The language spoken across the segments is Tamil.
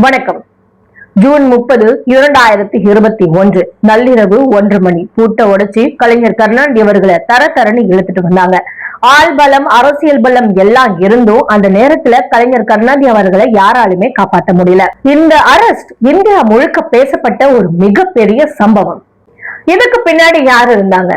வணக்கம். ஜூன் 30, 2021 நள்ளிரவு 1 மணி. பூட்டை உடைச்சி கலைஞர் கருணாநிதி அவர்களை தரன்னு இழுத்துட்டு வந்தாங்க. ஆள் பலம், அரசியல் பலம் எல்லாம் இருந்தும் அந்த நேரத்துல கலைஞர் கருணாநிதி அவர்களை யாராலுமே காப்பாற்ற முடியல. இந்த அரெஸ்ட் இந்தியா முழுக்க பேசப்பட்ட ஒரு மிகப்பெரிய சம்பவம். இதுக்கு பின்னாடி யாரு இருந்தாங்க?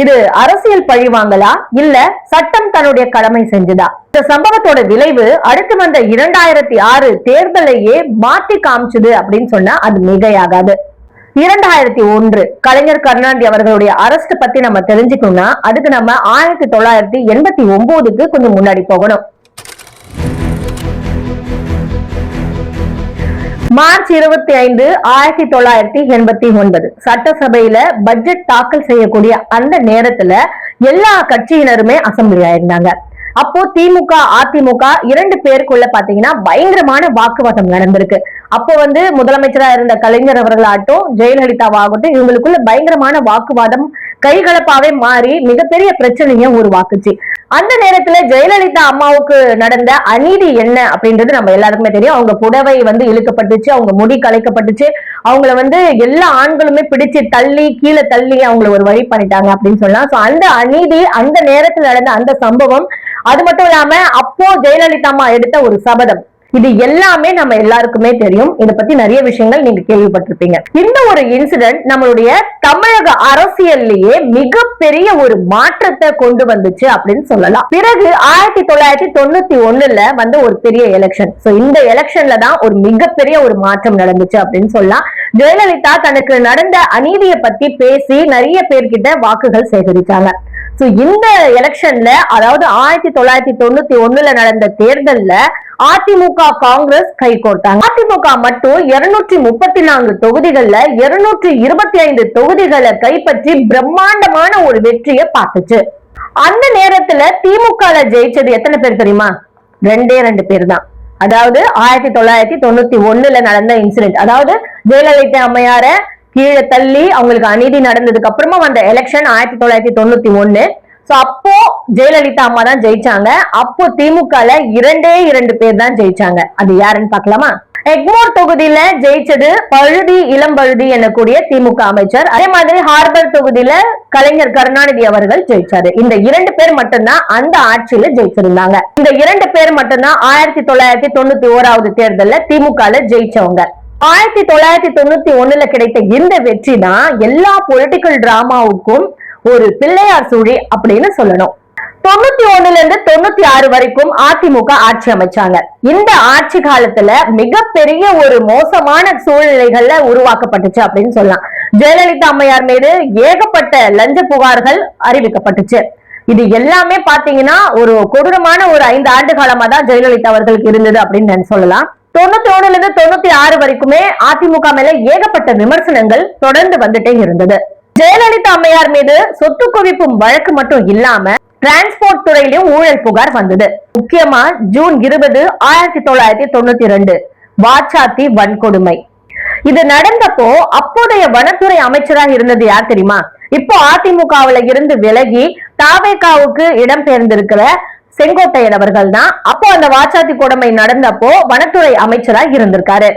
இது அரசியல் பழிவாங்கலா இல்ல சட்டம் தன்னுடைய கடமை செஞ்சதா? இந்த சம்பவத்தோட விளைவு அடுத்து வந்த 2006 தேர்தலையே மாத்தி காமிச்சது அப்படின்னு சொன்னா அது மிகையாகாது. 2001 கலைஞர் கருணாநிதி அவர்களுடைய அரெஸ்ட் பத்தி நம்ம தெரிஞ்சுக்கணும்னா அதுக்கு நம்ம 1989க்கு கொஞ்சம் முன்னாடி போகணும். மார்ச் 25, 1989 சட்டசபையில பட்ஜெட் தாக்கல் செய்யக்கூடிய அந்த நேரத்துல எல்லா கட்சியினருமே அசம்பிளி ஆயிருந்தாங்க. அப்போ திமுக, அதிமுக 2 பேருக்குள்ள பாத்தீங்கன்னா பயங்கரமான வாக்குவாதம் நடந்திருக்கு. அப்போ முதலமைச்சரா இருந்த கலைஞர் அவர்களாகட்டும், ஜெயலலிதாவாகட்டும், இவங்களுக்குள்ள பயங்கரமான வாக்குவாதம் கைகலப்பாவே மாறி மிகப்பெரிய பிரச்சனைய உருவாக்குச்சு. அந்த நேரத்துல ஜெயலலிதா அம்மாவுக்கு நடந்த அநீதி என்ன அப்படின்றது நம்ம எல்லாருக்குமே தெரியும். அவங்க புடவை இழுக்கப்பட்டுச்சு, அவங்க முடி கலைக்கப்பட்டுச்சு, அவங்கள எல்லா ஆண்களுமே பிடிச்சு தள்ளி கீழே தள்ளி அவங்கள ஒரு வழி பண்ணிட்டாங்க அப்படின்னு சொல்லலாம். சோ அந்த அநீதி, அந்த நேரத்தில் நடந்த அந்த சம்பவம், அது மட்டும் இல்லாம அப்போ ஜெயலலிதா அம்மா எடுத்த ஒரு சபதம், இது எல்லாமே நம்ம எல்லாருக்குமே தெரியும். இதை பத்தி நிறைய விஷயங்கள் நீங்க கேள்விப்பட்டிருப்பீங்க. இந்த ஒரு இன்சிடென்ட் நம்மளுடைய தமிழக அரசியல்லையே மிகப்பெரிய ஒரு மாற்றத்தை கொண்டு வந்துச்சு அப்படின்னு சொல்லலாம். பிறகு 1991ல வந்த ஒரு பெரிய எலெக்ஷன். இந்த எலெக்ஷன்ல தான் ஒரு மிகப்பெரிய ஒரு மாற்றம் நடந்துச்சு அப்படின்னு சொல்லலாம். ஜெயலலிதா தனக்கு நடந்த அநீதியை பத்தி பேசி நிறைய பேர்கிட்ட வாக்குகள் சேகரிச்சாங்க. இந்த எலெக்ஷன்ல, அதாவது 1991ல நடந்த தேர்தல்ல அதிமுக, காங்கிரஸ் கை கோர்த்தாங்க. அதிமுக மட்டும் 234 தொகுதிகள்ல 225 தொகுதிகளை கைப்பற்றி பிரம்மாண்டமான ஒரு வெற்றியை பார்த்துச்சு. அந்த நேரத்துல திமுக ஜெயிச்சது எத்தனை பேர் தெரியுமா? 2 பேர் தான். அதாவது 1991ல நடந்த இன்சிடென்ட், அதாவது ஜெயலலிதா அம்மையார கீழே தள்ளி அவங்களுக்கு அநீதி நடந்ததுக்கு அப்புறமா வந்த எலெக்ஷன் 1991. அப்போ ஜெயலலிதா அம்மா தான் ஜெயிச்சாங்க. அப்போ திமுக 2 பேர் தான் ஜெயிச்சாங்க. அது யாருன்னு பாக்கலாமா? எக்மோர் தொகுதியில ஜெயிச்சது பழுதி இளம்பழுதி எனக்கூடிய திமுக அமைச்சர். அதே மாதிரி ஹார்பர் தொகுதியில கலைஞர் கருணாநிதி அவர்கள் ஜெயிச்சாரு. இந்த 2 பேர் மட்டும்தான் அந்த ஆட்சியில ஜெயிச்சிருந்தாங்க. இந்த 2 பேர் மட்டும்தான் 1991 தேர்தல்ல திமுக ஜெயிச்சவங்க. 1991ல கிடைத்த இந்த வெற்றி தான் எல்லா பொலிட்டிக்கல் டிராமாவுக்கும் ஒரு பிள்ளையார் சுழி அப்படின்னு சொல்லணும். 91ல இருந்து 96 வரைக்கும் அதிமுக ஆட்சி அமைச்சாங்க. இந்த ஆட்சி காலத்துல மிகப்பெரிய ஒரு மோசமான சூழ்நிலைகள்ல உருவாக்கப்பட்டுச்சு அப்படின்னு சொல்லலாம். ஜெயலலிதா அம்மையார் மீது ஏகப்பட்ட லஞ்ச புகார்கள் அறிவிக்கப்பட்டுச்சு. இது எல்லாமே பாத்தீங்கன்னா ஒரு கொடூரமான ஒரு 5 ஆண்டு காலமா தான் ஜெயலலிதா அவர்களுக்கு இருந்தது அப்படின்னு சொல்லலாம். 91ல இருந்து 96 வரைக்குமே அதிமுக மேல ஏகப்பட்ட விமர்சனங்கள் தொடர்ந்து வந்துட்டே இருந்தது. ஜெயலலிதா அம்மையார் மீது சொத்து குவிப்பும் வழக்கு மட்டும் இல்லாம டிரான்ஸ்போர்ட் துறையிலும் ஊழல் புகார் வந்தது. முக்கியமா ஜூன் 20, 1992 வாச்சாத்தி வன்கொடுமை இது நடந்தப்போ அப்போதைய வனத்துறை அமைச்சராக இருந்தது யார் தெரியுமா? இப்போ அதிமுகவுல இருந்து விலகி தாவேகாவுக்கு இடம் பெயர்ந்திருக்கிற செங்கோட்டையன் அவர்கள் தான் அப்போ அந்த வாச்சாத்தி கொடுமை நடந்தப்போ வனத்துறை அமைச்சரா இருந்திருக்காரு.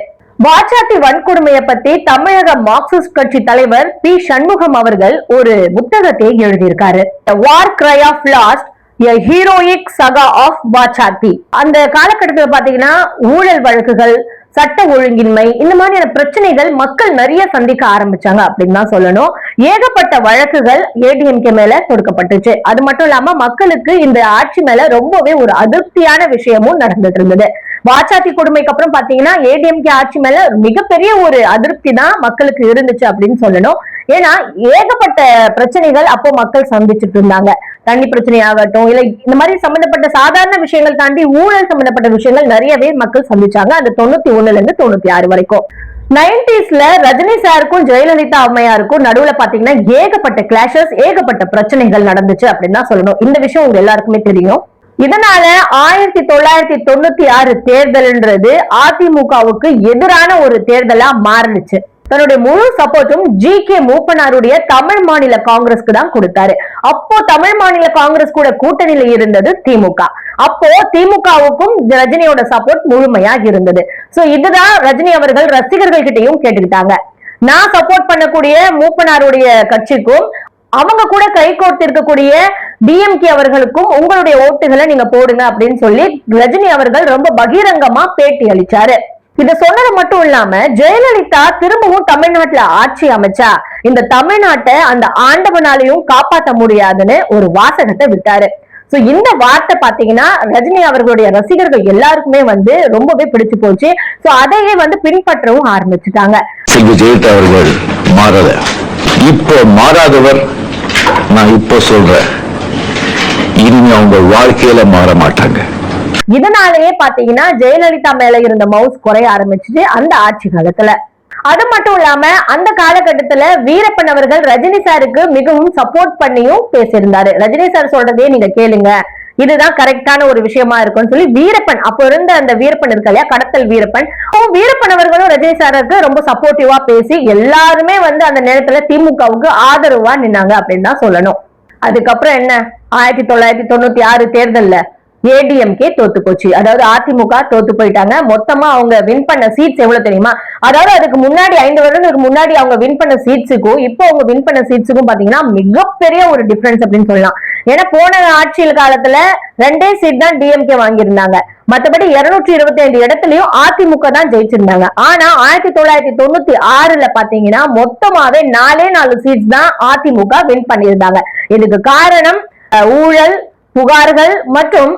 வாச்சாத்தி வன்கொடுமையை பத்தி தமிழக மார்க்சிஸ்ட் கட்சி தலைவர் பி. சண்முகம் அவர்கள் ஒரு புத்தகத்தை எழுதியிருக்காரு. War cry of lost, a heroic saga of Vachathi. அந்த காலகட்டத்தில் பாத்தீங்கன்னா ஊழல் வழக்குகள், சட்ட ஒழுங்கின்மை, இந்த மாதிரியான பிரச்சனைகள் மக்கள் நிறைய சந்திக்க ஆரம்பிச்சாங்க அப்படின்னு தான் சொல்லணும். ஏகப்பட்ட வழக்குகள் ஏடிஎம்கே மேல தொடுக்கப்பட்டுச்சு. அது மட்டும் இல்லாம மக்களுக்கு இந்த ஆட்சி மேல ரொம்பவே ஒரு அதிருப்தியான விஷயமும் நடந்துட்டு இருந்தது. வாச்சாத்தி கொடுமைக்கு அப்புறம் பாத்தீங்கன்னா ஏடிஎம்கே ஆட்சி மேல மிகப்பெரிய ஒரு அதிருப்தி தான் மக்களுக்கு இருந்துச்சு அப்படின்னு சொல்லணும். ஏன்னா ஏகப்பட்ட பிரச்சனைகள் அப்போ மக்கள் சந்திச்சுட்டு இருந்தாங்க. தண்ணி பிரச்சனை ஆகட்டும், இல்ல இந்த மாதிரி சம்பந்தப்பட்ட சாதாரண விஷயங்கள் தாண்டி ஊழல் சம்பந்தப்பட்ட விஷயங்கள் நிறையவே மக்கள் சந்திச்சாங்க. அந்த 91ல இருந்து 96 வரைக்கும். 90ஸ்ல ரஜினி சாருக்கும் ஜெயலலிதா அம்மையாருக்கும் நடுவுல பாத்தீங்கன்னா ஏகப்பட்ட கிளாஷஸ், ஏகப்பட்ட பிரச்சனைகள் நடந்துச்சு அப்படின்னு தான் சொல்லணும். இந்த விஷயம் உங்க எல்லாருக்குமே தெரியும். இதனால 1996 தேர்தல்ன்றது அதிமுகவுக்கு எதிரான ஒரு தேர்தலா மாறுச்சு. தன்னுடைய முழு சப்போர்ட்டும் ஜி.கே. மூப்பனாருடைய தமிழ் மாநில காங்கிரஸ்க்கு தான் கொடுத்தாரு. அப்போ தமிழ் மாநில காங்கிரஸ் கூட கூட்டணியில இருந்தது திமுக. அப்போ திமுகவுக்கும் ரஜினியோட சப்போர்ட் முழுமையா இருந்தது. சோ இதுதான் ரஜினி அவர்கள் ரசிகர்கள் கிட்டையும் கேட்டுக்கிட்டாங்க. நான் சப்போர்ட் பண்ணக்கூடிய மூப்பனாருடைய கட்சிக்கும் அவங்க கூட கை கோர்த்து இருக்கக்கூடிய டிஎம்கே அவர்களுக்கும் உங்களுடைய ஓட்டுகளை நீங்க போடுங்க அப்படின்னு சொல்லி ரஜினி அவர்கள் ரொம்ப பகிரங்கமா பேட்டி அளிச்சாரு. இத சொன்னது மட்டும் இல்லாம ஜெயலலிதா திரும்பவும் தமிழ்நாட்டுல ஆட்சி அமைச்சா இந்த தமிழ்நாட்டை அந்த ஆண்டவனாலையும் காப்பாற்ற முடியாதுன்னு ஒரு வாசகத்தை விட்டாரு. சோ இந்த வார்த்தை பாத்தீங்கன்னா ரஜினி அவர்களுடைய ரசிகர்கள் எல்லாருக்குமே ரொம்பவே பிடிச்சு போச்சு. சோ அதையே பின்பற்றவும் ஆரம்பிச்சுட்டாங்க. ஜெயலலிதா அவர்கள் மாறல, இப்போ மாறாதவர் நான் இப்போ சொல்றேன், இனிமே அவங்க வாழ்க்கையில மாற மாட்டாங்க. இதனாலேயே பாத்தீங்கன்னா ஜெயலலிதா மேல இருந்த மவுஸ் குறைய ஆரம்பிச்சுட்டு அந்த ஆட்சி காலத்துல. அது மட்டும் இல்லாம அந்த காலகட்டத்துல வீரப்பன் அவர்கள் ரஜினி சாருக்கு மிகவும் சப்போர்ட் பண்ணியும் பேசியிருந்தாரு. ரஜினி சார் சொல்றதே நீங்க கேளுங்க, இதுதான் கரெக்டான ஒரு விஷயமா இருக்கும்னு சொல்லி வீரப்பன், அப்ப இருந்த அந்த வீரப்பன் இருக்கு இல்லையா, கடத்தல் வீரப்பன், வீரப்பன் அவர்களும் ரஜினி சாருக்கு ரொம்ப சப்போர்ட்டிவா பேசி எல்லாருமே அந்த நேரத்துல திமுகவுக்கு ஆதரவா நின்னாங்க அப்படின்னு தான் சொல்லணும். அதுக்கப்புறம் என்ன, 1996 தேர்தல்ல ஏடிஎம்கே தோத்து போச்சு. அதாவது அதிமுக தோத்து போயிட்டாங்க. மொத்தமா அவங்க வின் பண்ண சீட்ஸ் எவ்வளவு தெரியுமா? அதாவது அதுக்கு முன்னாடி 5 வருடங்களுக்கு முன்னாடி அவங்க வின் பண்ண சீட்ஸுக்கும் இப்போ அவங்க வின் பண்ண சீட்ஸுக்கும் பாத்தீங்கன்னா மிகப்பெரிய ஒரு டிஃபரன்ஸ் அப்படின்னு சொல்லலாம். ஏன்னா போன ஆட்சியில் காலத்துல 2 சீட் தான் டிஎம்கே வாங்கியிருந்தாங்க. மற்றபடி 225 இடத்துலயும் அதிமுக தான் ஜெயிச்சிருந்தாங்க. ஆனா 1996ல பாத்தீங்கன்னா மொத்தமாவே 4 சீட்ஸ் தான் அதிமுக வின் பண்ணியிருந்தாங்க. இதுக்கு காரணம் ஊழல், புகார்கள் மற்றும்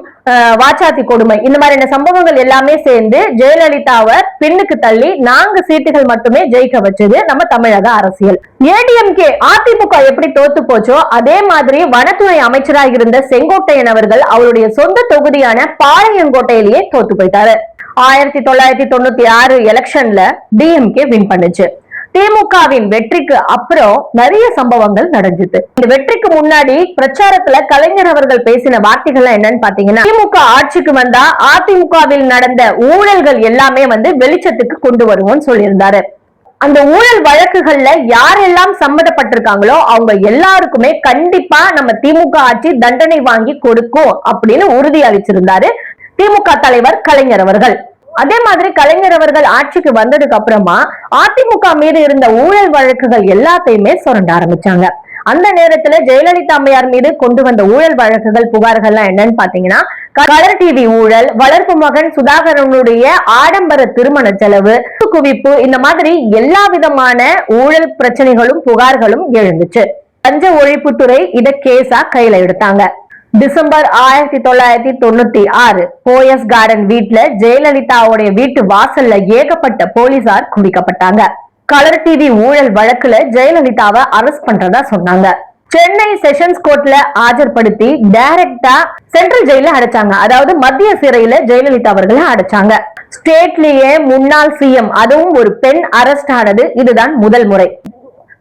வாச்சாத்தி கொடுமை, இந்த மாதிரியான சம்பவங்கள் எல்லாமே சேர்ந்து ஜெயலலிதாவை பின்னுக்கு தள்ளி 4 சீட்டுகள் மட்டுமே ஜெயிக்க வச்சது நம்ம தமிழக அரசியல். ஏடிஎம்கே அதிமுக எப்படி தோத்து போச்சோ அதே மாதிரி வனத்துறை அமைச்சராக இருந்த செங்கோட்டையன் அவர்கள் அவருடைய சொந்த தொகுதியான பாளையங்கோட்டையிலேயே தோத்து போயிட்டாரு. 1996 எலெக்ஷன்ல டிஎம்கே வின் பண்ணுச்சு. திமுகவின் வெற்றிக்கு அப்புறம் நிறைய சம்பவங்கள் நடந்துச்சு. இந்த வெற்றிக்கு முன்னாடி பிரச்சாரத்துல கலைஞர் அவர்கள் பேசின வார்த்தைகள் என்னன்னு பாத்தீங்கன்னா, திமுக ஆட்சிக்கு வந்தா அதிமுகவில் நடந்த ஊழல்கள் எல்லாமே வெளிச்சத்துக்கு கொண்டு வருவோம்னு சொல்லியிருந்தாரு. அந்த ஊழல் வழக்குகள்ல யாரெல்லாம் சம்மந்தப்பட்டிருக்காங்களோ அவங்க எல்லாருக்குமே கண்டிப்பா நம்ம திமுக ஆட்சி தண்டனை வாங்கி கொடுக்கும் அப்படின்னு உறுதி அளிச்சிருந்தாரு திமுக தலைவர் கலைஞர் அவர்கள். அதே மாதிரி கலைஞர் அவர்கள் ஆட்சிக்கு வந்ததுக்கு அப்புறமா அதிமுக மீது இருந்த ஊழல் வழக்குகள் எல்லாத்தையுமே சுரண்ட ஆரம்பிச்சாங்க. அந்த நேரத்துல ஜெயலலிதா அம்மையார் மீது கொண்டு வந்த ஊழல் வழக்குகள், புகார்கள்லாம் என்னன்னு பாத்தீங்கன்னா, கலர் டிவி ஊழல், வளர்ப்பு மகன் சுதாகரனுடைய ஆடம்பர திருமண செலவு, குவிப்பு, இந்த மாதிரி எல்லா விதமான ஊழல் பிரச்சனைகளும் புகார்களும் எழுந்துச்சு. லஞ்ச ஒழிப்புத்துறை இத கேஸா கையில எடுத்தாங்க. டிசம்பர் 1996 போயஸ் கார்டன் வீட்டுல ஜெயலலிதாவுடைய வீட்டு வாசல்ல ஏகப்பட்ட போலீசார் குவிக்கப்பட்டாங்க. கலர் டிவி ஊழல் வழக்குல ஜெயலலிதாவை அரெஸ்ட் பண்றதா சொன்னாங்க. சென்னை செஷன்ஸ் கோர்ட்ல ஆஜர்படுத்தி டைரக்டா சென்ட்ரல் ஜெயில அடைச்சாங்க. அதாவது மத்திய சிறையில ஜெயலலிதா அவர்களை அடைச்சாங்க. ஸ்டேட்லயே முன்னாள் சிஎம், அதுவும் ஒரு பெண் அரெஸ்ட் ஆனது இதுதான் முதல் முறை.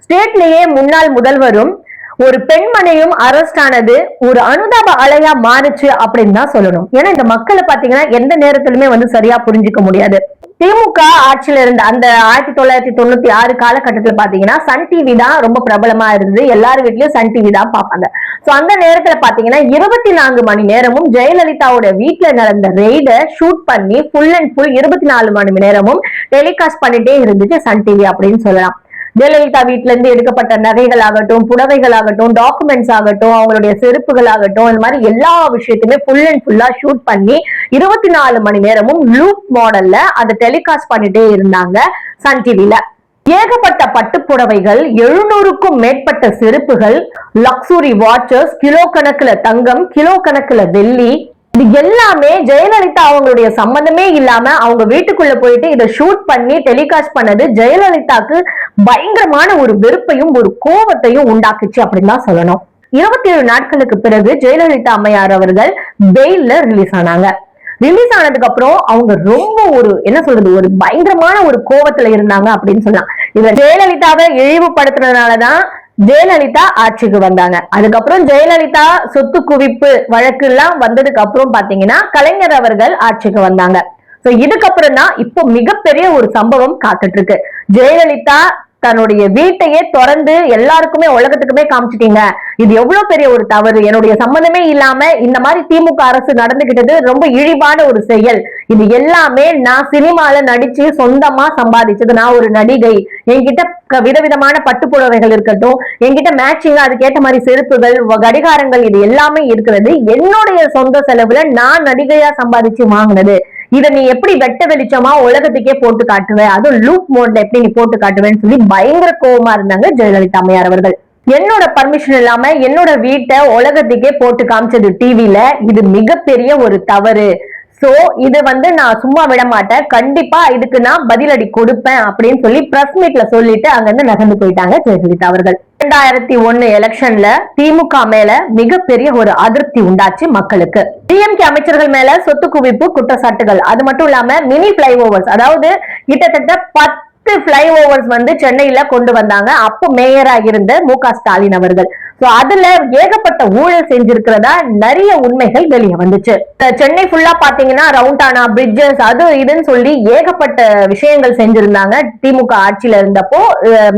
ஸ்டேட்லயே முன்னாள் முதல்வரும் ஒரு பெண்மணியும் அரெஸ்ட் ஆனது ஒரு அனுதாப அலையா மாறுச்சு அப்படின்னு தான் சொல்லணும். ஏன்னா இந்த மக்களை பாத்தீங்கன்னா எந்த நேரத்திலுமே சரியா புரிஞ்சுக்க முடியாது. திமுக ஆட்சியில இருந்த அந்த 1996 காலகட்டத்துல பாத்தீங்கன்னா சன் டிவி தான் ரொம்ப பிரபலமா இருந்தது. எல்லார் வீட்லயும் சன் டிவி தான் பாப்பாங்க. சோ அந்த நேரத்துல பாத்தீங்கன்னா 24 மணி நேரமும் ஜெயலலிதாவோட வீட்டுல நடந்த ரெய்ட ஷூட் பண்ணி ஃபுல் அண்ட் ஃபுல் 24 மணி நேரமும் டெலிகாஸ்ட் பண்ணிட்டே இருந்துச்சு சன் டிவி அப்படின்னு சொல்லலாம். ஜெயலலிதா வீட்டுல இருந்து எடுக்கப்பட்ட நகைகள் ஆகட்டும், புடவைகள் ஆகட்டும், டாக்குமெண்ட்ஸ் ஆகட்டும், அவங்களுடைய செருப்புகள் ஆகட்டும், இந்த மாதிரி எல்லா விஷயத்தையுமே ஃபுல் அண்ட் ஃபுல்லா ஷூட் பண்ணி 24 மணி நேரமும் லூப் மாடல்ல அதை டெலிகாஸ்ட் பண்ணிட்டே இருந்தாங்க சன் டிவில. ஏகப்பட்ட பட்டு புடவைகள், 700க்கும் மேற்பட்ட செருப்புகள், லக்ஸுரி வாட்சஸ், கிலோ கணக்குல தங்கம், கிலோ கணக்குல வெள்ளி, இது எல்லாமே ஜெயலலிதா அவங்களுடைய சம்பந்தமே இல்லாம அவங்க வீட்டுக்குள்ள போயிட்டு இதை ஷூட் பண்ணி டெலிகாஸ்ட் பண்ணது ஜெயலலிதாக்கு பயங்கரமான ஒரு வெறுப்பையும் ஒரு கோபத்தையும் உண்டாக்குச்சு அப்படின்னு தான் சொல்லணும். 27 நாட்களுக்கு பிறகு ஜெயலலிதா அம்மையார் அவர்கள் பெயில்ல ரிலீஸ் ஆனாங்க. ரிலீஸ் ஆனதுக்கு அப்புறம் அவங்க ரொம்ப ஒரு பயங்கரமான ஒரு கோபத்துல இருந்தாங்க அப்படின்னு சொல்லலாம். இவர் ஜெயலலிதாவை இழிவுபடுத்துறதுனாலதான் ஜெயலலிதா ஆட்சிக்கு வந்தாங்க. அதுக்கப்புறம் ஜெயலலிதா சொத்து குவிப்பு வழக்கு எல்லாம் வந்ததுக்கு அப்புறம் பாத்தீங்கன்னா கலைஞர் அவர்கள் ஆட்சிக்கு வந்தாங்க. சோ இதுக்கப்புறம் தான் இப்போ மிகப்பெரிய ஒரு சம்பவம் காத்துட்டு இருக்கு. ஜெயலலிதா தன்னுடைய வீட்டையே திறந்து எல்லாருக்குமே உலகத்துக்குமே காமிச்சிட்டீங்க, இது எவ்வளவு பெரிய ஒரு தவறு, என்னுடைய சம்பந்தமே இல்லாம இந்த மாதிரி திமுக அரசு நடந்துகிட்டது ரொம்ப இழிவான ஒரு செயல், இது எல்லாமே நான் சினிமால நடிச்சு சொந்தமா சம்பாதிச்சது, நான் ஒரு நடிகை, என்கிட்ட விதவிதமான பட்டுப்புடவைகள் இருக்கட்டும், என்கிட்ட மேட்சிங்கா அதுக்கேற்ற மாதிரி செருப்புகள் கடிகாரங்கள் இது எல்லாமே இருக்கிறது என்னுடைய சொந்த செலவுல நான் நடிகையா சம்பாதிச்சு வாங்கினது, இத நீ எப்படி வெட்ட வெளிச்சமா உலகத்துக்கே போட்டு காட்டுவ, அதுவும் லூப் மோட்ல எப்படி நீ போட்டு காட்டுவேன்னு சொல்லி பயங்கர கோவமா இருந்தாங்க ஜெயலலிதா அம்மையார் அவர்கள். என்னோட பர்மிஷன் இல்லாம என்னோட வீட்டை உலகத்துக்கே போட்டு காமிச்சது டிவில, இது மிகப்பெரிய ஒரு தவறு, சோ இது நான் சும்மா விட மாட்டேன், கண்டிப்பா இதுக்கு நான் பதிலடி கொடுப்பேன் அப்படின்னு சொல்லி பிரஸ் மீட்ல சொல்லிட்டு அங்க இருந்து நகர்ந்து போயிட்டாங்க ஜெயலலிதா அவர்கள். 2001 எலெக்ஷன்ல திமுக மேல மிகப்பெரிய ஒரு அதிருப்தி உண்டாச்சு மக்களுக்கு. டிஎம்கே அமைச்சர்கள் மேல சொத்து குவிப்பு குற்றச்சாட்டுகள், அது மட்டும் இல்லாம மினி பிளைஓவர்ஸ், அதாவது கிட்டத்தட்ட 10 பிளைஓவர்ஸ் சென்னையில கொண்டு வந்தாங்க அப்போ மேயரா இருந்த மு.க. ஸ்டாலின் அவர்கள். அதுல ஏகப்பட்ட ஊழல் செஞ்சிருக்கிறதா நிறைய உண்மைகள் வெளியே வந்துச்சு. சென்னை ஃபுல்லா பாத்தீங்கன்னா ரவுண்டானா பிரிட்ஜஸ் அது இதுன்னு சொல்லி ஏகப்பட்ட விஷயங்கள் செஞ்சிருந்தாங்க திமுக ஆட்சியில இருந்தப்போ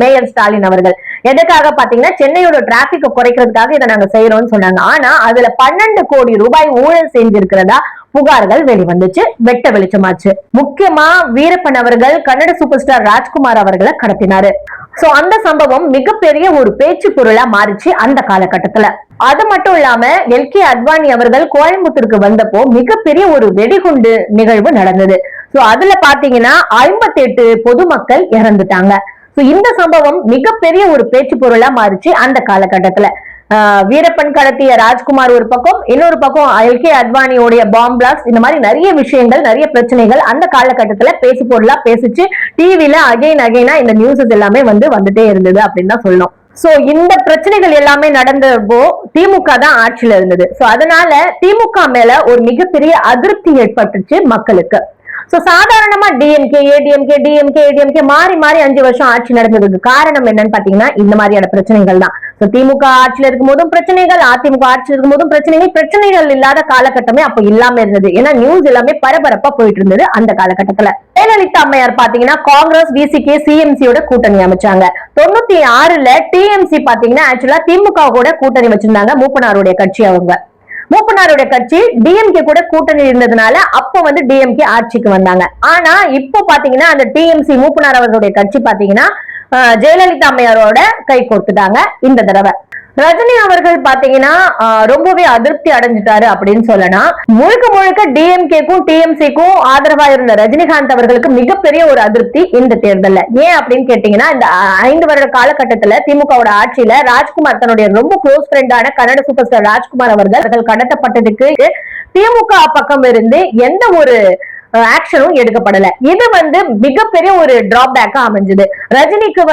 மேயர் ஸ்டாலின் அவர்கள். எதுக்காக பாத்தீங்கன்னா சென்னையோட டிராபிக் குறைக்கிறதுக்காக இதை நாங்க செய்யறோம்னு சொன்னாங்க. ஆனா அதுல 12 கோடி ரூபாய் ஊழல் செஞ்சிருக்கிறதா புகார்கள் வெளிவந்துச்சு, வெட்ட வெளிச்சமாச்சு. முக்கியமா வீரப்பன் அவர்கள் கன்னட சூப்பர் ஸ்டார் ராஜ்குமார் அவர்களை கடத்தினாரு. சோ அந்த சம்பவம் மிகப்பெரிய ஒரு பேச்சு பொருளா மாறிச்சு அந்த காலகட்டத்துல. அது மட்டும் இல்லாம எல்.கே. அத்வானி அவர்கள் கோயம்புத்தூருக்கு வந்தப்போ மிகப்பெரிய ஒரு வெடிகுண்டு நிகழ்வு நடந்தது. சோ அதுல பாத்தீங்கன்னா 58 பொதுமக்கள் இறந்துட்டாங்க. இந்த சம்பவம் மிகப்பெரிய ஒரு பேச்சு பொருளா மாறிச்சு அந்த காலகட்டத்துல. வீரப்பன் கடத்திய ராஜ்குமார் ஒரு பக்கம், இன்னொரு பக்கம் எல்.கே. அத்வானியோடைய பாம் பிளாஸ்ட், இந்த மாதிரி நிறைய விஷயங்கள் நிறைய பிரச்சனைகள் அந்த காலகட்டத்துல பேசு பொருளா பேசிச்சு. டிவில அகைனா இந்த நியூஸஸ் எல்லாமே வந்துட்டே இருந்தது அப்படின்னு தான் சொல்லணும். சோ இந்த பிரச்சனைகள் எல்லாமே நடந்தப்போ திமுக தான் ஆட்சியில இருந்தது. சோ அதனால திமுக மேல ஒரு மிகப்பெரிய அதிருப்தி ஏற்பட்டுச்சு மக்களுக்கு. சோ சாதாரணமா டிஎம்கே ஏடிஎம்கே மாறி 5 வருஷம் ஆட்சி நடந்ததுக்கு காரணம் என்னன்னு பாத்தீங்கன்னா இந்த மாதிரியான பிரச்சனைகள் தான். திமுக ஆட்சியில இருக்கும் போதும் பிரச்சனைகள், அதிமுக ஆட்சியில் இருக்கும் போதும் பிரச்சனைகள் இல்லாத காலகட்டமே அப்ப இல்லாம இருந்தது. ஏன்னா நியூஸ் எல்லாமே பரபரப்பா போயிட்டு இருந்தது அந்த காலகட்டத்துல. ஜெயலலிதா அம்மையார் பாத்தீங்கன்னா காங்கிரஸ் விசிகே சிஎம்சியோட கூட்டணி அமைச்சாங்க. 96ல டிஎம்சி பாத்தீங்கன்னா ஆக்சுவலா திமுக கூட கூட்டணி வச்சிருந்தாங்க, மூப்பனாருடைய கட்சி. மூப்பனாருடைய கட்சி டிஎம்கே கூட கூட்டணி இருந்ததுனால அப்போ டிஎம்கே ஆட்சிக்கு வந்தாங்க. ஆனா இப்போ பாத்தீங்கன்னா அந்த டிஎம்சி மூப்பனார் அவர்களுடைய கட்சி பாத்தீங்கன்னா ஜெயலலிதா அம்மையாரோட கை கோர்த்துட்டாங்க இந்த தடவை. ரஜினி அவர்கள் பாத்தீங்கன்னா ரொம்பவே அதிருப்தி அடைஞ்சிட்டாரு அப்படின்னு சொல்லலாம். முழுக்க டிஎம்கேக்கும் டிஎம்சிக்கும் ஆதரவா இருந்த ரஜினிகாந்த் அவர்களுக்கு மிகப்பெரிய ஒரு அதிருப்தி இந்த தேர்தல்ல. ஏன் அப்படின்னு கேட்டீங்கன்னா இந்த 5 வருட காலகட்டத்துல திமுகவோட ஆட்சியில ராஜ்குமார் தன்னுடைய ரொம்ப க்ளோஸ் ஃப்ரெண்டான கன்னட சூப்பர் ஸ்டார் ராஜ்குமார் அவர்கள் கடத்தப்பட்டதுக்கு திமுக பக்கம் இருந்து எந்த ஒரு ஆக்ஷனும் எடுக்கப்படல. இது மிகப்பெரிய ஒரு டிராபேக்கா அமைஞ்சது. ரஜினிக்கு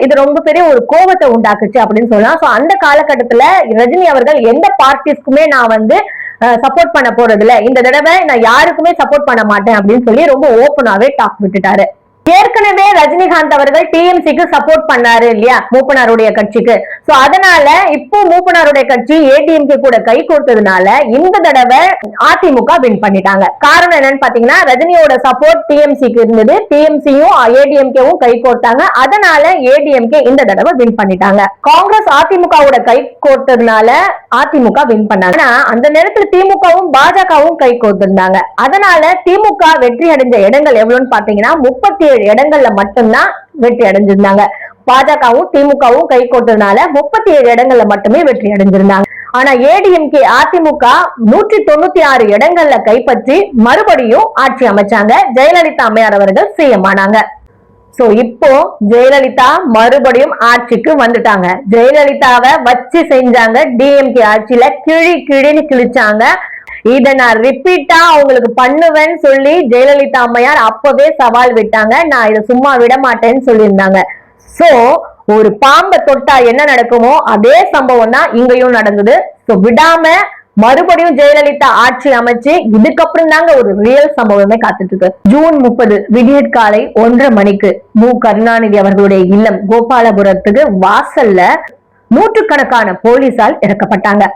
இது ரொம்ப பெரிய ஒரு கோபத்தை உண்டாக்குச்சு அப்படின்னு சொல்லலாம். சோ அந்த காலகட்டத்துல ரஜினி அவர்கள் எந்த பார்ட்டிஸ்க்குமே நான் சப்போர்ட் பண்ண போறது இல்ல, இந்த தடவை நான் யாருக்குமே சப்போர்ட் பண்ண மாட்டேன் அப்படின்னு சொல்லி ரொம்ப ஓப்பனாவே டாக் விட்டுட்டாரு. ஏற்கனவே ரஜினிகாந்த் அவர்கள் டிஎம்சிக்கு சப்போர்ட் பண்ணாரு இல்லையா, மூப்பனாருடைய கட்சிக்கு. சோ அதனால இப்போ மூப்பனாருடைய கட்சி ஏடிஎம்கே கூட கை கோர்த்ததுனால இந்த தடவை அதிமுக வின் பண்ணிட்டாங்க. காரணம் என்னன்னு பாத்தீங்கன்னா ரஜினியோட சப்போர்ட் டிஎம்சிக்கு இருந்தது, டிஎம்சியும் ஏடிஎம்கேவும் கை கோர்த்தாங்க. அதனால ஏடிஎம்கே இந்த தடவை வின் பண்ணிட்டாங்க. காங்கிரஸ் அதிமுகவோட கை கோர்த்ததுனால அதிமுக வின் பண்ணாங்க. அந்த நேரத்தில் திமுகவும் பாஜகவும் கை கோர்த்திருந்தாங்க. அதனால திமுக வெற்றி அடைஞ்ச இடங்கள் எவ்வளவுன்னு பாத்தீங்கன்னா 37 இடங்கள்ல மட்டும்தான் வெற்றி அடைஞ்சிருந்தாங்க. பாஜகவும் திமுகவும் கை கோர்த்ததுனால 37 இடங்கள்ல மட்டுமே வெற்றி அடைஞ்சிருந்தாங்க. ஆனா ஏடிஎம்கே அதிமுக 196 இடங்கள்ல கைப்பற்றி மறுபடியும் ஆட்சி அமைச்சாங்க. ஜெயலலிதா அம்மையார் அவர்கள் சிஎம் ஆனாங்க. சோ இப்போ ஜெயலலிதா மறுபடியும் ஆட்சிக்கு வந்துட்டாங்க. ஜெயலலிதாவை வச்சு செஞ்சாங்க. டிஎம்கே ஆட்சியில கிழின்னு கிழிச்சாங்க. இத நான் ரிப்பீட்டா அவங்களுக்கு பண்ணுவேன்னு சொல்லி ஜெயலலிதா அம்மையார் அப்பவே சவால் விட்டாங்க. நான் இதை சும்மா விட மாட்டேன்னு சொல்லியிருந்தாங்க. சோ ஒரு பாம்பை தொட்டா என்ன நடக்குமோ அதே சம்பவம் தான் இங்கேயும் நடந்தது. சோ விடாம மறுபடியும் ஜெயலலிதா ஆட்சி அமைச்சு இதுக்கப்புறம் தாங்க ஒரு ரியல் சம்பவமே காத்துட்டு இருக்கு. ஜூன் 30 விடியற் காலை 1:30 மணிக்கு மு. கருணாநிதி அவர்களுடைய இல்லம் கோபாலபுரத்துக்கு வாசல்ல நூற்றுக்கணக்கான போலீசால் இறக்கப்பட்டாங்க.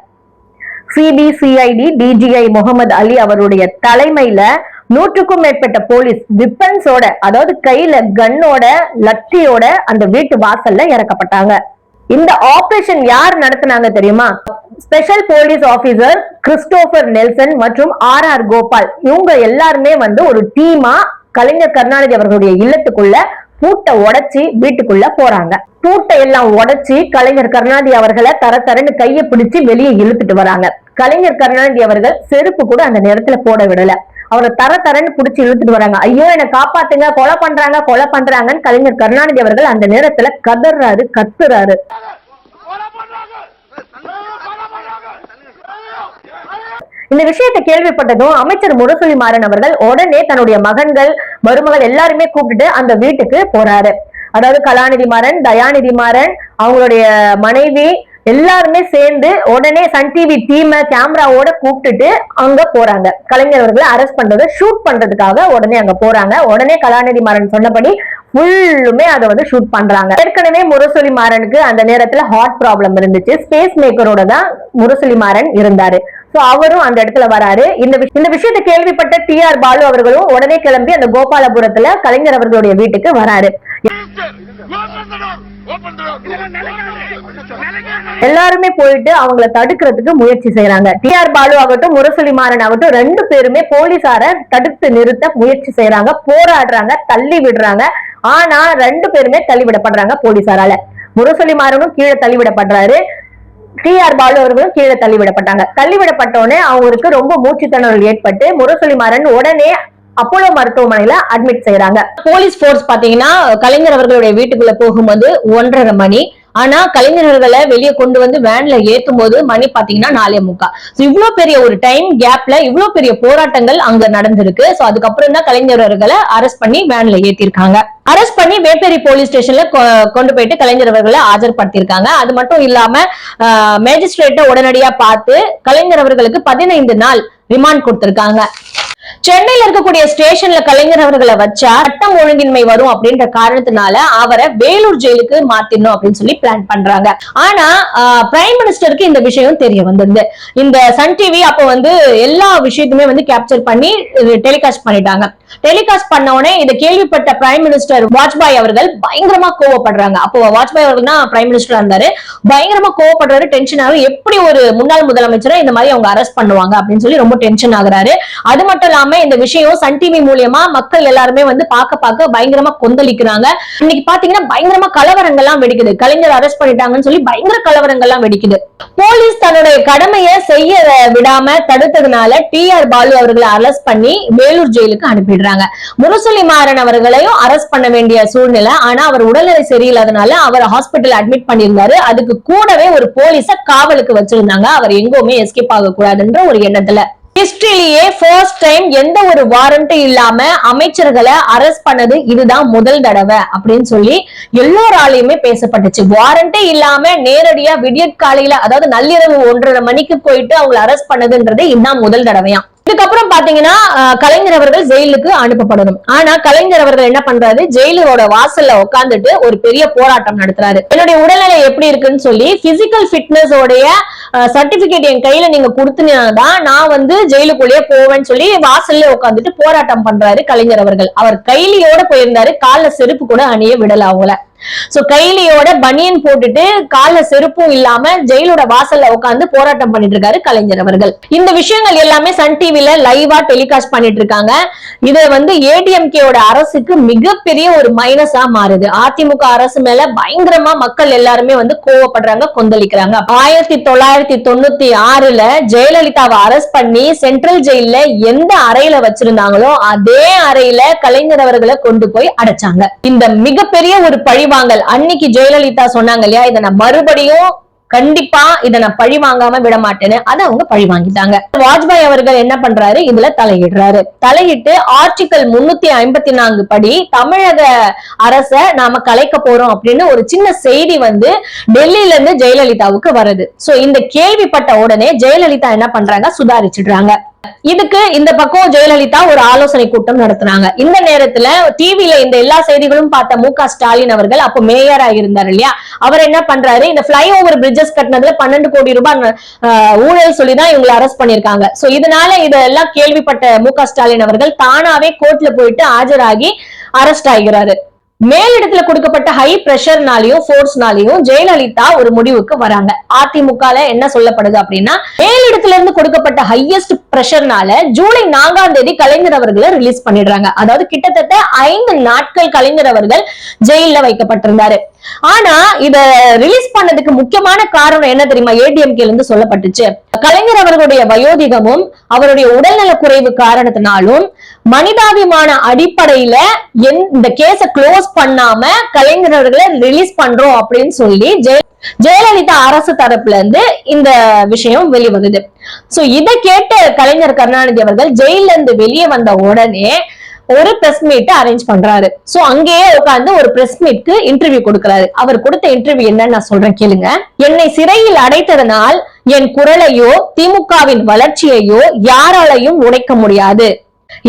சிபிசிஐடி டிஜிஐ முகமது அலி அவருடைய தலைமையில 100க்கும் மேற்பட்ட போலீஸ் விப்பன்ஸோட, அதாவது கையில கன்னோட லத்தியோட அந்த வீட்டு வாசல்ல இறக்கப்பட்டாங்க. இந்த ஆபரேஷன் யார் நடத்தினாங்க தெரியுமா? Special police officer Christopher Nelson மற்றும் ஆர் கோபால். இவங்க எல்லாருமே ஒரு டீமா கலைஞர் கருணாநிதி அவர்களுடைய இல்லத்துக்குள்ள பூட்டை உடைச்சி வீட்டுக்குள்ள போறாங்க. பூட்டை எல்லாம் உடைச்சி கலைஞர் கருணாநிதி அவர்களை தரன்னு கையை பிடிச்சு வெளியே இழுத்துட்டு வராங்க. கலைஞர் கருணாநிதி அவர்கள் செருப்பு கூட அந்த நேரத்துல போட விடல. அவரை தரன்னு பிடிச்சி இழுத்துட்டு வராங்க. ஐயோ என்னை காப்பாத்துங்க, கொலை பண்றாங்கன்னு கலைஞர் கருணாநிதி அவர்கள் அந்த நேரத்துல கதறாரு, கத்துறாரு. இந்த விஷயத்தை கேள்விப்பட்டதும் அமைச்சர் முரசொலி மாறன் அவர்கள் உடனே தன்னுடைய மகன்கள், மருமகள் எல்லாருமே கூப்பிட்டு அந்த வீட்டுக்கு போறாரு. அதாவது கலாநிதி மாறன், தயாநிதி மாறன், அவங்களுடைய மனைவி எல்லாருமே சேர்ந்து உடனே சன் டிவி டீமை கேமராவோட கூப்பிட்டுட்டு அங்க போறாங்க. கலைஞர் அவர்களை அரெஸ்ட் பண்றதை ஷூட் பண்றதுக்காக உடனே அங்க போறாங்க. உடனே கலாநிதி மாறன் சொன்னபடி ஃபுல்லுமே அதை ஷூட் பண்றாங்க. ஏற்கனவே முரசொலி மாறனுக்கு அந்த நேரத்துல ஹார்ட் ப்ராப்ளம் இருந்துச்சு. ஸ்பேஸ் மேக்கரோட தான் முரசொலி மாறன் இருந்தாரு. அவரும் அந்த இடத்துல வராரு. இந்த விஷயத்தை கேள்விப்பட்ட டி.ஆர். பாலு அவர்களும் உடனே கிளம்பி அந்த கோபாலபுரத்துல கலைஞர் அவர்களுடைய வீட்டுக்கு வராரு. எல்லாருமே போயிட்டு அவங்களை தடுக்கிறதுக்கு முயற்சி செய்யறாங்க. டி.ஆர். பாலு ஆகட்டும், முரசொலி மாறன் ஆகட்டும், 2 பேருமே போலீசார தடுத்து நிறுத்த முயற்சி செய்யறாங்க, போராடுறாங்க, தள்ளி விடுறாங்க. ஆனா 2 பேருமே தள்ளிவிடப்படுறாங்க போலீசாரால. முரசொலி மாறனும் கீழே தள்ளிவிடப்படுறாரு, டி.ஆர். பாலு அவர்களும் கீழே தள்ளிவிடப்பட்டாங்க. தள்ளிவிடப்பட்டோடனே அவங்களுக்கு ரொம்ப மூச்சு திணறல் ஏற்பட்டு முரசொலி மாறன் உடனே அப்போலோ மருத்துவமனையில அட்மிட் செய்யறாங்க. போலீஸ் போர்ஸ் பாத்தீங்கன்னா கலைஞர் அவர்களுடைய வீட்டுக்குள்ள போகும்போது 1:30 மணி. ஆனா கலைஞர்களை வெளியே கொண்டு வந்து வேன்ல ஏத்தும் போது மணி பாத்தீங்கன்னா 4:45. இவ்வளவு பெரிய ஒரு டைம் கேப்ல இவ்வளவு பெரிய போராட்டங்கள் அங்க நடந்திருக்கு. சோ அதுக்கப்புறம் தான் கலைஞர்களை அரெஸ்ட் பண்ணி வேன்ல ஏத்திருக்காங்க. அரெஸ்ட் பண்ணி வேப்பேரி போலீஸ் ஸ்டேஷன்ல கொண்டு போயிட்டு கலைஞர் அவர்களை ஆஜர்படுத்திருக்காங்க. அது மட்டும் இல்லாம மேஜிஸ்ட்ரேட்டை உடனடியா பார்த்து கலைஞர் அவர்களுக்கு 15 நாள் ரிமாண்ட் கொடுத்திருக்காங்க. சென்னையில இருக்கக்கூடிய ஸ்டேஷன்ல கலைஞர் அவர்களை வச்சா சட்டம் ஒழுங்கின்மை வரும் அப்படின்ற காரணத்தினால அவரை வேலூர் ஜெயிலுக்கு மாத்திடணும் அப்படின்னு சொல்லி பிளான் பண்றாங்க. ஆனா பிரைம் மினிஸ்டருக்கு இந்த விஷயம் தெரிய வந்தது. இந்த சன் டிவி அப்ப எல்லா விஷயத்துமே கேப்சர் பண்ணி டெலிகாஸ்ட் பண்ணிட்டாங்க. டெலிகாஸ்ட் பண்ண உடனே இதை கேள்விப்பட்ட பிரைம் மினிஸ்டர் வாஜ்பாய் அவர்கள் பயங்கரமா கோவப்படுறாங்க. அப்போ வாஜ்பாய் அவர்கள் தான் பிரைம் மினிஸ்டர் இருந்தாரு. பயங்கரமா கோவப்படுறாரு, டென்ஷன் ஆகும். எப்படி ஒரு முன்னாள் முதலமைச்சரை இந்த மாதிரி அவங்க அரெஸ்ட் பண்ணுவாங்க அப்படின்னு சொல்லி ரொம்ப டென்ஷன் ஆகுறாரு. அது மட்டும் இல்லாம இந்த விஷயம் சன் டிவி மூலியமா மக்கள் எல்லாருமே பார்க்க பயங்கரமா கொந்தளிக்கிறாங்க. இன்னைக்கு பாத்தீங்கன்னா பயங்கரமா கலவரங்கள்லாம் வெடிக்குது. கலைஞர் அரெஸ்ட் பண்ணிட்டாங்கன்னு சொல்லி பயங்கர கலவரங்கள்லாம் வெடிக்குது. போலீஸ் தன்னுடைய கடமையை செய்ய விடாம தடுத்ததுனால டி.ஆர். பாலு அவர்களை அரெஸ்ட் பண்ணி வேலூர் ஜெயிலுக்கு அனுப்பிடுறாங்க. முரசொலி மாறன் அவர்களையும் அரெஸ்ட் பண்ண வேண்டிய சூழ்நிலை. ஆனா அவர் உடல்நிலை சரியில்லாதனால அவர் ஹாஸ்பிட்டல் அட்மிட் பண்ணியிருந்தாரு. அதுக்கு கூடவே ஒரு போலீஸ காவலுக்கு வச்சிருந்தாங்க, அவர் எங்கோமே எஸ்கேப் ஆக கூடாதுன்ற ஒரு எண்ணத்துல. ஹிஸ்டரியிலேயே ஃபர்ஸ்ட் டைம் எந்த ஒரு வாரண்ட்டும் இல்லாம அமைச்சர்களை அரெஸ்ட் பண்ணது இதுதான் முதல் தடவை அப்படின்னு சொல்லி எல்லோராலையுமே பேசப்பட்டுச்சு. வாரண்டே இல்லாம நேரடியா விடியற் காலையில, அதாவது நள்ளிரவு 1:30 மணிக்கு போயிட்டு அவங்களை அரெஸ்ட் பண்ணதுன்றது இதுதான் முதல் தடவையா. இதுக்கப்புறம் பாத்தீங்கன்னா கலைஞர் அவர்கள் ஜெயிலுக்கு அனுப்பப்படணும். ஆனா கலைஞர் அவர்கள் என்ன பண்றாரு, ஜெயிலோட வாசல்ல உட்காந்துட்டு ஒரு பெரிய போராட்டம் நடத்துறாரு. என்னுடைய உடல்நிலை எப்படி இருக்குன்னு சொல்லி பிசிக்கல் ஃபிட்னஸ் உடைய சர்டிபிகேட் என் கையில நீங்க கொடுத்தீங்கன்னா நான் ஜெயிலுக்குள்ளேயே போவேன்னு சொல்லி வாசல்ல உட்காந்துட்டு போராட்டம் பண்றாரு கலைஞர் அவர்கள். அவர் கைலியோட போயிருந்தாரு, கால செருப்பு கூட அணிய விடல அவங்கள. சோ கைலியோட பனியன் போட்டுட்டு கால செருப்பும் இல்லாம ஜெயிலோட வாசல்ல உட்காந்து போராட்டம் பண்ணிட்டு இருக்காரு கலைஞர் அவர்கள். இந்த விஷயங்கள் எல்லாமே சன் டிவில லைவா டெலிகாஸ்ட் பண்ணிட்டு இருக்காங்க. இது ஏடிஎம்கேயோட அரசுக்கு மிகப்பெரிய ஒரு மைனஸா மாறுது. அதிமுக அரசு மேல பயங்கரமா மக்கள் எல்லாருமே கோவப்படுறாங்க, கொந்தளிக்கிறாங்க. 1996ல ஜெயலலிதாவை அரெஸ்ட் பண்ணி சென்ட்ரல் ஜெயில எந்த அறையில வச்சிருந்தாங்களோ அதே அறையில கலைஞர் அவர்களை கொண்டு போய் அடைச்சாங்க. இந்த மிகப்பெரிய ஒரு பழிவாங்கல். அன்னைக்கு ஜெயலலிதா சொன்னாங்க இல்லையா, இதை நான் மறுபடியும் கண்டிப்பா இதை நான் பழி வாங்காம விட மாட்டேன்னு, அதை அவங்க பழி வாங்கிட்டாங்க. வாஜ்பாய் அவர்கள் என்ன பண்றாரு, இதுல தலையிடுறாரு. தலையிட்டு ஆர்டிகல் 354 படி தமிழக அரச நாம கலைக்க போறோம் அப்படின்னு ஒரு சின்ன செய்தி டெல்லியில இருந்து ஜெயலலிதாவுக்கு வருது. சோ இந்த கேள்விப்பட்ட உடனே ஜெயலலிதா என்ன பண்றாங்க, சுதாரிச்சிடுறாங்க. இதுக்கு இந்த பக்கம் ஜெயலலிதா ஒரு ஆலோசனை கூட்டம் நடத்துறாங்க. இந்த நேரத்துல டிவில இந்த எல்லா செய்திகளும் பார்த்த மு.க. ஸ்டாலின் அவர்கள் அப்ப மேயரா இருந்தார் இல்லையா, அவர் என்ன பண்றாரு, இந்த பிளைஓவர் பிரிட்ஜஸ் கட்டினதுல 12 கோடி ரூபாய் ஊழல் சொல்லிதான் இவங்களை அரெஸ்ட் பண்ணிருக்காங்க. சோ இதனால இதெல்லாம் கேள்விப்பட்ட மு.க. ஸ்டாலின் அவர்கள் தானாவே கோர்ட்ல போயிட்டு ஆஜராகி அரெஸ்ட் ஆகிறாரு. மேலிடத்துல கொடுக்கப்பட்ட ஹை பிரஷர்னாலையும் போர்ஸ்னாலையும் ஜெயலலிதா ஒரு முடிவுக்கு வராங்க. அதிமுகல என்ன சொல்லப்படுது அப்படின்னா, மேலிடத்துல இருந்து கொடுக்கப்பட்ட ஹையஸ்ட் பிரஷர்னால ஜூலை 4ஆம் தேதி கலைஞர் அவர்களை ரிலீஸ் பண்ணிடுறாங்க. அதாவது கிட்டத்தட்ட 5 நாட்கள் கலைஞர் அவர்கள் ஜெயில வைக்கப்பட்டிருந்தாரு. ஆனா இத ரிலீஸ் பண்ணதுக்கு முக்கியமான காரணம் என்ன தெரியுமா? ஏடிஎம்கேல இருந்து சொல்லப்பட்டுச்சு. கலைஞர் அவர்களுடைய வயோதிகமும் அவருடைய உடல்நல குறைவு காரணத்தினாலும் மனிதாபிமான அடிப்படையில இந்த கேஸ க்ளோஸ் பண்ணாம கலைஞர் அவர்களை ரிலீஸ் பண்றோம் அப்படின்னு சொல்லி ஜெயலலிதா அரசு தரப்புல இருந்து இந்த விஷயம் வெளிவருது. சோ இதை கேட்ட கலைஞர் கருணாநிதி அவர்கள் ஜெயில இருந்து வெளியே வந்த உடனே ஒரு பிரஸ் மீட் அரேஞ்ச் பண்றாரு. சோ அங்கேயே உட்கார்ந்து ஒரு பிரஸ் மீட்க்கு இன்டர்வியூ கொடுக்கிறாரு. அவர் கொடுத்த இன்டர்வியூ என்னன்னு நான் சொல்றேன் கேளுங்க. என்னை சிறையில் அடைத்ததனால் என் குரலையோ திமுகவின் வளர்ச்சியையோ யாராலையும் உடைக்க முடியாது.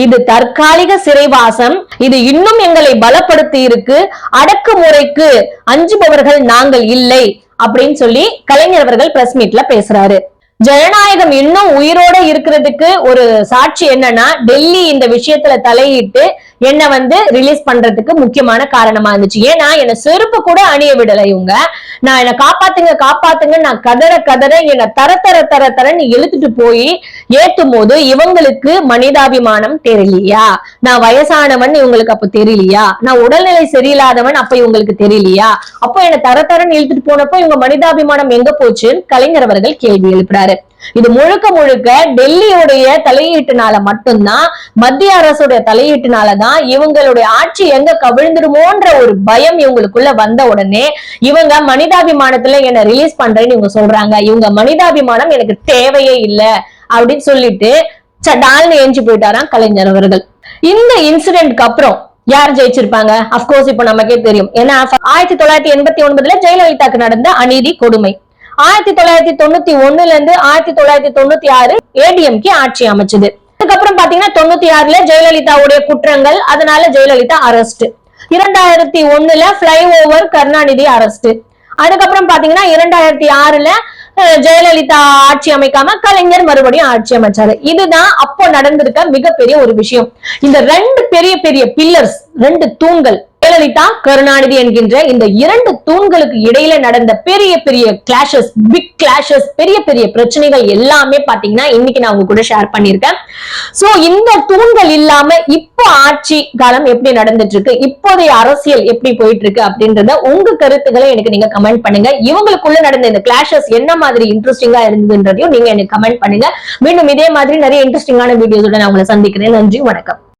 இது தற்காலிக சிறைவாசம். இது இன்னும் எங்களை பலப்படுத்தி இருக்கு. அடக்குமுறைக்கு அஞ்சுபவர்கள் நாங்கள் இல்லை அப்படின்னு சொல்லி கலைஞர் அவர்கள் பிரஸ் மீட்ல பேசுறாரு. ஜனநாயகம் இன்னும் உயிரோட இருக்கிறதுக்கு ஒரு சாட்சி என்னன்னா, டெல்லி இந்த விஷயத்துல தலையிட்டு என்ன ரிலீஸ் பண்றதுக்கு முக்கியமான காரணமா இருந்துச்சு. ஏன்னா என்ன செருப்பு கூட அணிய விடல இவங்க. நான் என்ன காப்பாத்துங்க காப்பாத்துங்க நான் கதற என்ன தரன்னு இழுத்துட்டு போய் ஏத்தும் போது இவங்களுக்கு மனிதாபிமானம் தெரியலையா? நான் வயசானவன் இவங்களுக்கு அப்ப தெரியலையா? நான் உடல்நிலை சரியில்லாதவன் அப்ப இவங்களுக்கு தெரியலையா? அப்போ என்ன தரன்னு இழுத்துட்டு போனப்போ இவங்க மனிதாபிமானம் எங்க போச்சுன்னு கலைஞர் அவர்கள் கேள்வி எழுப்புறாரு. இது முழுக்க டெல்லியுடைய தலையீட்டுனால மட்டும்தான், மத்திய அரசுடைய தலையீட்டுனாலதான் இவங்களுடைய ஆட்சி எங்க கவிழ்ந்துருமோன்ற ஒரு பயம் இவங்களுக்குள்ள வந்த உடனே இவங்க மனிதாபிமானத்துல என்ன ரிலீஸ் பண்றேன்னு இவங்க சொல்றாங்க. இவங்க மனிதாபிமானம் எனக்கு தேவையே இல்லை அப்படின்னு சொல்லிட்டு சடால்னு எஞ்சி போயிட்டாராம் கலைஞர் அவர்கள். இந்த இன்சிடென்ட்க்கு அப்புறம் யார் ஜெயிச்சிருப்பாங்க? அப்கோர்ஸ் இப்ப நமக்கே தெரியும். ஏன்னா 1989 ஜெயலலிதாக்கு நடந்த அநீதி கொடுமை. 1991 இருந்து 1996 ஏடிஎம்கே ஆட்சி அமைச்சது. அதுக்கப்புறம் பாத்தீங்கன்னா 96 ஜெயலலிதாவுடைய குற்றங்கள், அதனால ஜெயலலிதா அரெஸ்ட். 2001 பிளைஓவர் கருணாநிதி அரெஸ்ட். அதுக்கப்புறம் பாத்தீங்கன்னா 2006 ஜெயலலிதா ஆட்சி அமைக்காம கலைஞர் மறுபடியும் ஆட்சி அமைச்சாரு. இதுதான் அப்போ நடந்திருக்க மிகப்பெரிய ஒரு விஷயம். இந்த 2 பெரிய பில்லர்ஸ், 2 தூண்கள், ஜெயலலிதா கருணாநிதி என்கின்ற இந்த 2 தூண்களுக்கு இடையில நடந்த பெரிய கிளாஷஸ், பிக் கிளாஷஸ், பெரிய பிரச்சனைகள் எல்லாமே பாத்தீங்கன்னா இன்னைக்கு நான் உங்க கூட ஷேர் பண்ணிருக்கேன். சோ இந்த தூண்கள் இல்லாம இப்போ ஆட்சி காலம் எப்படி நடந்துட்டு இருக்கு, இப்போதைய அரசியல் எப்படி போயிட்டு இருக்கு அப்படின்றத உங்க கருத்துக்களை எனக்கு நீங்க கமெண்ட் பண்ணுங்க. இவங்களுக்குள்ள நடந்த இந்த கிளாஷஸ் என்ன மாதிரி இன்ட்ரெஸ்டிங்கா இருந்ததுன்றதையும் நீங்க எனக்கு கமெண்ட் பண்ணுங்க. மீண்டும் இதே மாதிரி நிறைய இன்ட்ரெஸ்டிங்கான வீடியோஸோட நான் உங்களை சந்திக்கிறேன். நன்றி, வணக்கம்.